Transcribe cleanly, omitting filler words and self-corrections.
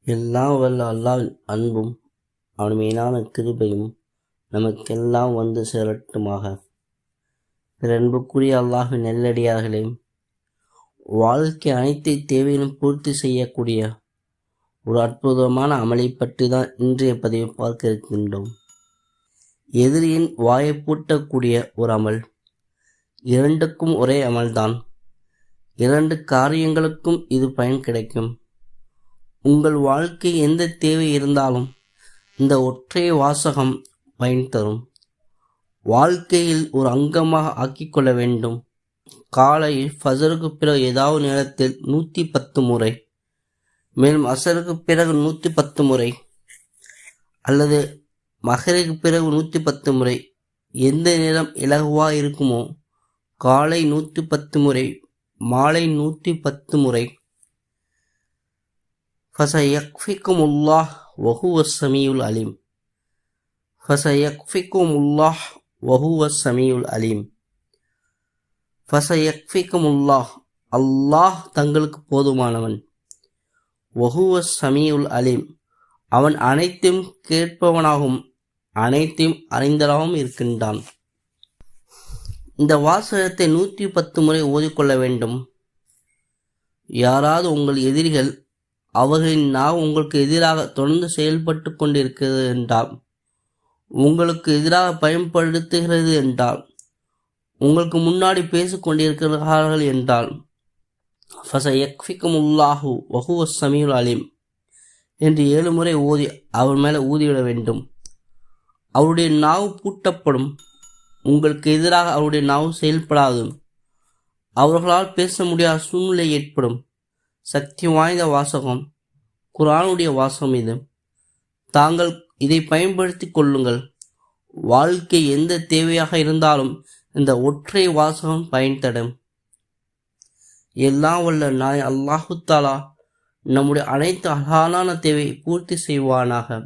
எல்லாம் வல்ல அல்லாஹ்வின் அன்பும் அவன் மீதான கிருபையும் நமக்கெல்லாம் வந்து சேரட்டுமாக. அன்புக்குரிய அல்லாஹ்வின் நெல்லடியார்களே, வாழ்க்கை அனைத்து தேவைகளும் பூர்த்தி செய்யக்கூடிய ஒரு அற்புதமான அமலை பற்றி தான் இன்றைய பதிவை பார்க்க இருக்கின்றோம். எதிரியின் வாயை பூட்டக்கூடிய ஒரு அமல். இரண்டுக்கும் ஒரே அமல்தான். இரண்டு காரியங்களுக்கும் இது பயன் கிடைக்கும். உங்கள் வாழ்க்கை எந்த தேவை இருந்தாலும் இந்த ஒற்றை வாசகம் பயன் தரும். வாழ்க்கையில் ஒரு அங்கமாக ஆக்கிக்கொள்ள வேண்டும். காலையில் ஃபஜருக்கு பிறகு ஏதாவது நேரத்தில் 110 முறை, மேலும் அசருக்கு பிறகு 110 முறை, அல்லது மகருக்கு பிறகு 110 முறை, எந்த நேரம் இலகுவாக இருக்குமோ காலை 110 முறை, மாலை 110 முறை. ஃபஸயக்ஃபிகுமுல்லாஹ் வஹுவஸ் ஸமீஉல் அலீம். ஃபஸயக்ஃபிகுமுல்லாஹ் வஹுவஸ் ஸமீஉல் அலீம். ஃபஸயக்ஃபிகுமுல்லாஹ், அல்லாஹ் தங்களுக்கு போதுமானவன். வஹுவஸ் ஸமீஉல் அலீம், அவன் அனைத்தையும் கேட்பவனாகவும் அனைத்தையும் அறிந்தவனாகவும் இருக்கின்றான். இந்த வாசகத்தை 110 முறை ஓதிக்கொள்ள வேண்டும். யாராவது உங்கள் எதிரிகள் அவர்களின் நாவு உங்களுக்கு எதிராக தொடர்ந்து செயல்பட்டு கொண்டிருக்கிறது என்றால், உங்களுக்கு எதிராக பயன்படுத்துகிறது என்றால், உங்களுக்கு முன்னாடி பேசிக்கொண்டிருக்கிறார்கள் என்றால், ஃபஸயக்ஃபிகுமுல்லாஹு வஹுவஸ் ஸமீஉல் அலீம் என்று 7 முறை ஓதி அவர் மேலே ஊதிவிட வேண்டும். அவருடைய நாவு பூட்டப்படும். உங்களுக்கு எதிராக அவருடைய நாவு செயல்படாது. அவர்களால் பேச முடியாத சூழ்நிலை ஏற்படும். சக்தி வாய்ந்த வாசகம், குர்ஆனுடைய வாசகம் இது. தாங்கள் இதை பயன்படுத்தி கொள்ளுங்கள். வாழ்க்கை எந்த தேவையாக இருந்தாலும் இந்த ஒற்றை வாசகம் பயன் தரும். எல்லாம் வல்ல நாய் அல்லாஹு தஆலா நம்முடைய அனைத்து அழகான தேவையை பூர்த்தி செய்வானாக.